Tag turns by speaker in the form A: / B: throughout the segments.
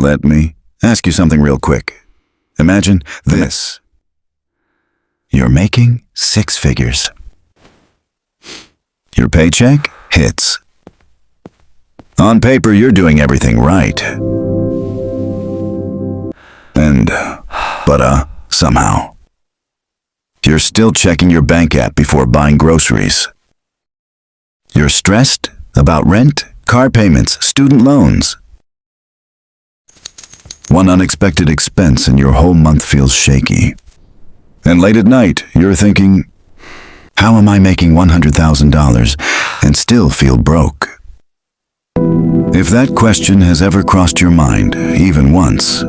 A: Let me ask you something real quick. Imagine this. You're making 6 figures. Your paycheck hits. On paper, you're doing everything right. But somehow, you're still checking your bank app before buying groceries. You're stressed about rent, car payments, student loans. One unexpected expense and your whole month feels shaky. And late at night, you're thinking, how am I making $100,000 and still feel broke? If that question has ever crossed your mind, even once,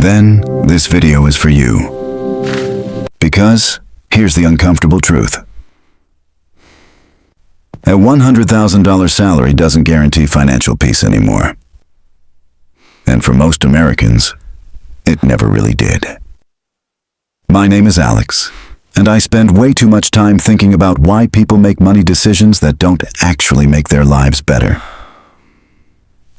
A: then this video is for you. Because here's the uncomfortable truth. A $100,000 salary doesn't guarantee financial peace anymore. And for most Americans, it never really did. My name is Alex, and I spend way too much time thinking about why people make money decisions that don't actually make their lives better.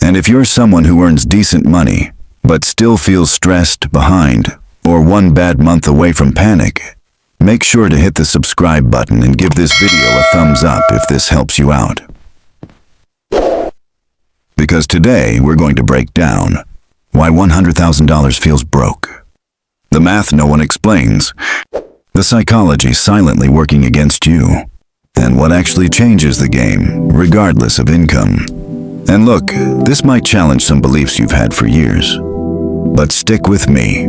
A: And if you're someone who earns decent money, but still feels stressed, behind, or one bad month away from panic, make sure to hit the subscribe button and give this video a thumbs up if this helps you out. Because today we're going to break down why $100,000 feels broke. The math no one explains, the psychology silently working against you, and what actually changes the game, regardless of income. And look, this might challenge some beliefs you've had for years, but stick with me.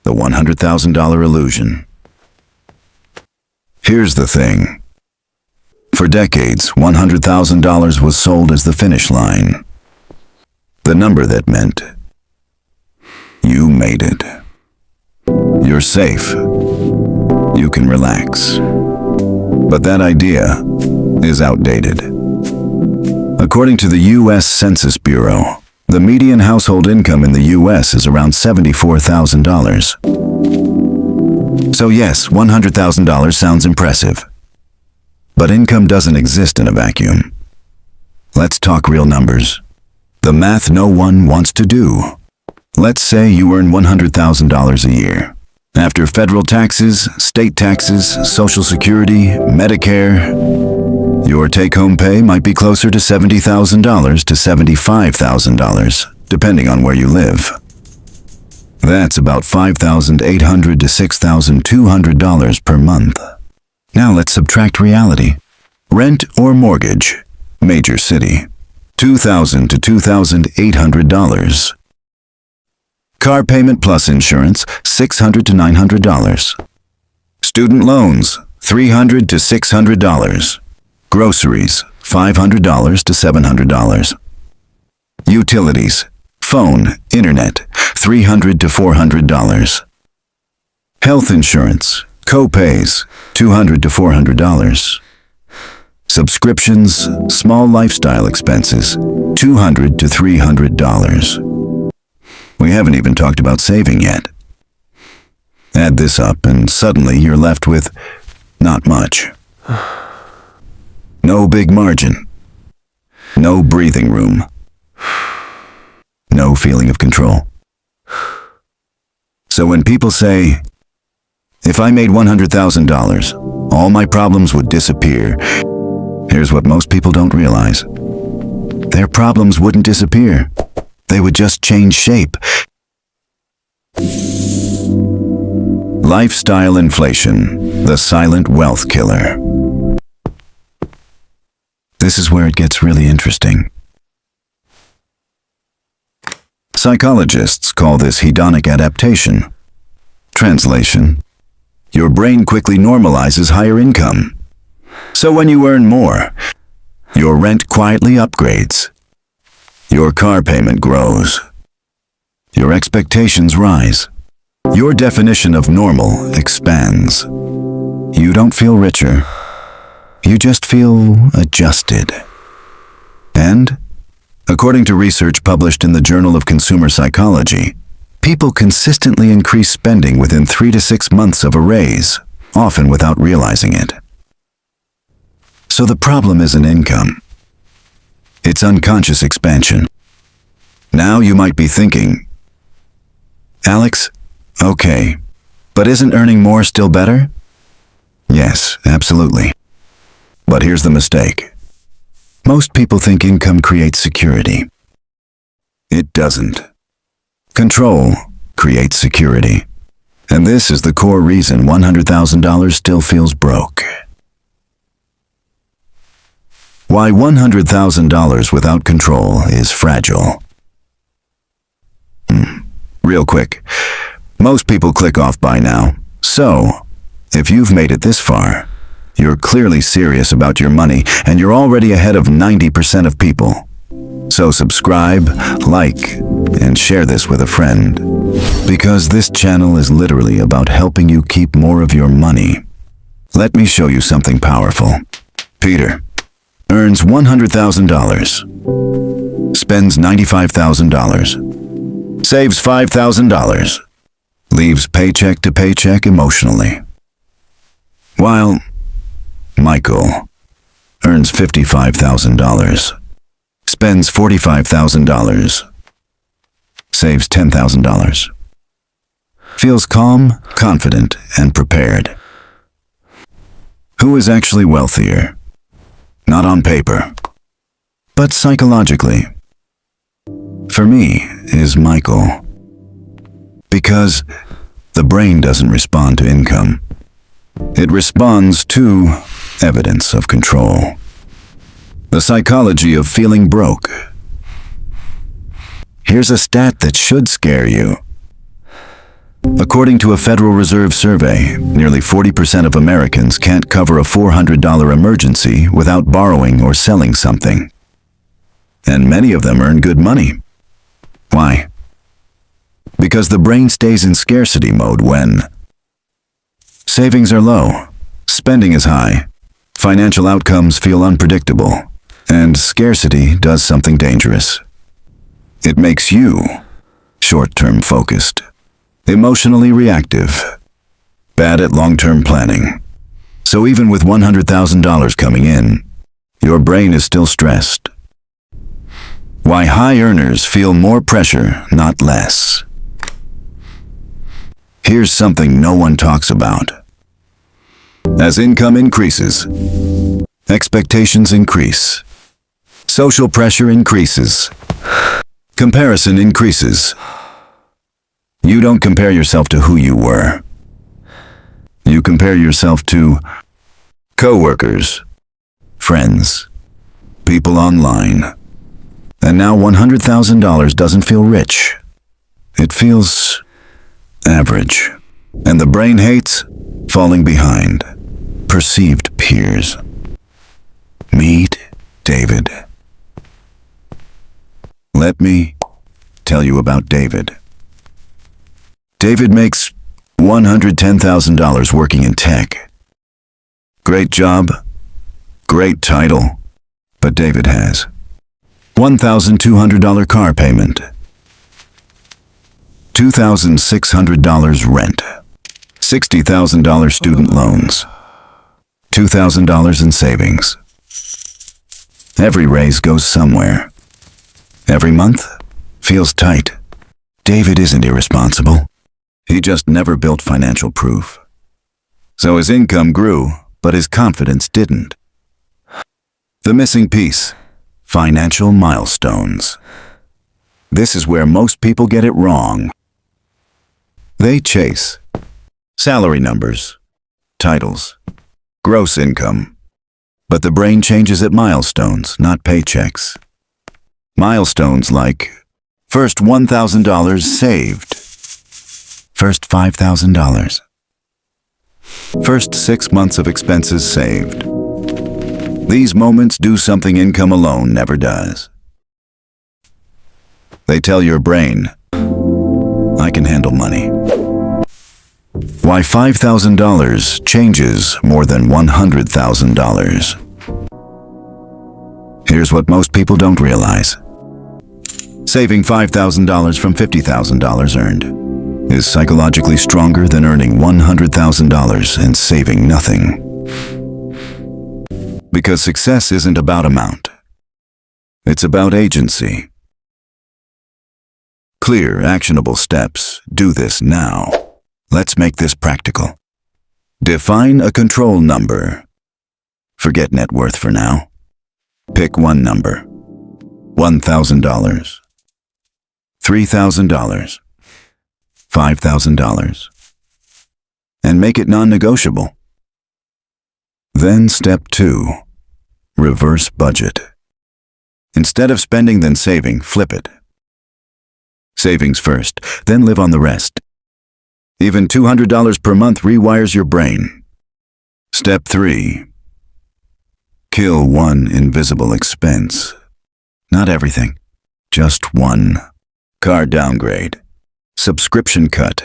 A: The $100,000 illusion. Here's the thing. For decades, $100,000 was sold as the finish line. The number that meant you made it. You're safe. You can relax. But that idea is outdated. According to the U.S. Census Bureau, the median household income in the U.S. is around $74,000. So yes, $100,000 sounds impressive. But income doesn't exist in a vacuum. Let's talk real numbers. The math no one wants to do. Let's say you earn $100,000 a year. After federal taxes, state taxes, Social Security, Medicare, your take-home pay might be closer to $70,000 to $75,000, depending on where you live. That's about $5,800 to $6,200 per month. Now let's subtract reality. Rent or mortgage, major city, $2,000 to $2,800. Car payment plus insurance, $600 to $900. Student loans, $300 to $600. Groceries, $500 to $700. Utilities, phone, internet, $300 to $400. Health insurance, co-pays, $200 to $400. Subscriptions, small lifestyle expenses, $200 to $300. We haven't even talked about saving yet. Add this up and suddenly you're left with not much. No big margin. No breathing room. No feeling of control. So when people say, if I made $100,000, all my problems would disappear, here's what most people don't realize. Their problems wouldn't disappear. They would just change shape. Lifestyle inflation, the silent wealth killer. This is where it gets really interesting. Psychologists call this hedonic adaptation. Translation: your brain quickly normalizes higher income. So when you earn more, your rent quietly upgrades. Your car payment grows. Your expectations rise. Your definition of normal expands. You don't feel richer. You just feel adjusted. And, according to research published in the Journal of Consumer Psychology, people consistently increase spending within 3 to 6 months of a raise, often without realizing it. So the problem isn't income. It's unconscious expansion. Now you might be thinking, Alex, okay, but isn't earning more still better? Yes, absolutely. But here's the mistake. Most people think income creates security. It doesn't. Control creates security. And this is the core reason $100,000 still feels broke. Why $100,000 without control is fragile. Real quick, most people click off by now. So, if you've made it this far, you're clearly serious about your money and you're already ahead of 90% of people. So subscribe, like, and share this with a friend. Because this channel is literally about helping you keep more of your money. Let me show you something powerful. Peter earns $100,000, spends $95,000, saves $5,000, leaves paycheck to paycheck emotionally. While Michael earns $55,000, spends $45,000, saves $10,000, feels calm, confident, and prepared. Who is actually wealthier? Not on paper, but psychologically. For me, is Michael. Because the brain doesn't respond to income. It responds to evidence of control. The psychology of feeling broke. Here's a stat that should scare you. According to a Federal Reserve survey, nearly 40% of Americans can't cover a $400 emergency without borrowing or selling something. And many of them earn good money. Why? Because the brain stays in scarcity mode when savings are low, spending is high, financial outcomes feel unpredictable, and scarcity does something dangerous. It makes you short-term focused, emotionally reactive, bad at long-term planning. So even with $100,000 coming in, your brain is still stressed. Why high earners feel more pressure, not less. Here's something no one talks about. As income increases, expectations increase. Social pressure increases. Comparison increases. You don't compare yourself to who you were. You compare yourself to coworkers, friends, people online. And now $100,000 doesn't feel rich. It feels average. And the brain hates falling behind. Perceived peers. Meet David. Let me tell you about David. David makes $110,000 working in tech. Great job, great title, but David has $1,200 car payment, $2,600 rent, $60,000 student loans, $2,000 in savings. Every raise goes somewhere. Every month feels tight. David isn't irresponsible. He just never built financial proof. So his income grew, but his confidence didn't. The missing piece: financial milestones. This is where most people get it wrong. They chase salary numbers, titles, gross income. But the brain changes at milestones, not paychecks. Milestones like first $1,000 saved, first $5,000, first 6 months of expenses saved. These moments do something income alone never does. They tell your brain, I can handle money. Why $5,000 changes more than $100,000. Here's what most people don't realize. Saving $5,000 from $50,000 earned is psychologically stronger than earning $100,000 and saving nothing. Because success isn't about amount. It's about agency. Clear, actionable steps. Do this now. Let's make this practical. Define a control number. Forget net worth for now. Pick one number. $1,000. $3,000. $5,000. And make it non-negotiable. Then step 2. Reverse budget. Instead of spending then saving, flip it. Savings first, then live on the rest. Even $200 per month rewires your brain. Step 3. Kill one invisible expense. Not everything, just one. Car downgrade. Subscription cut.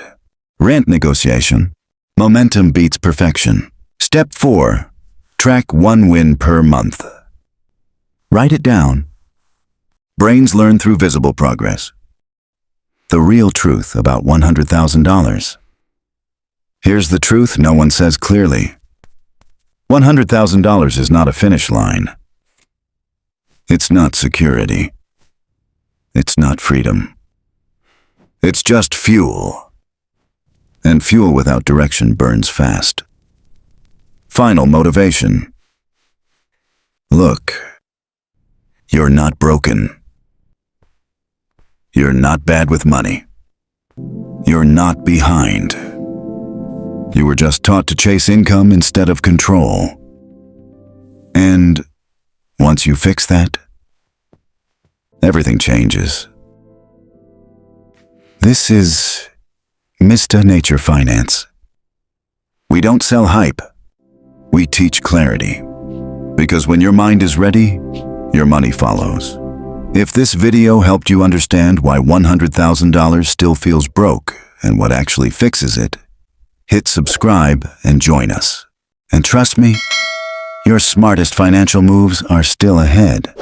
A: Rent negotiation. Momentum beats perfection. Step 4. Track one win per month. Write it down. Brains learn through visible progress. The real truth about $100,000. Here's the truth no one says clearly. $100,000 is not a finish line. It's not security. It's not freedom. It's just fuel. And fuel without direction burns fast. Final motivation. Look, you're not broken. You're not bad with money. You're not behind. You were just taught to chase income instead of control. And once you fix that, everything changes. This is Mr. Nature Finance. We don't sell hype. We teach clarity. Because when your mind is ready, your money follows. If this video helped you understand why $100,000 still feels broke and what actually fixes it, hit subscribe and join us. And trust me, your smartest financial moves are still ahead.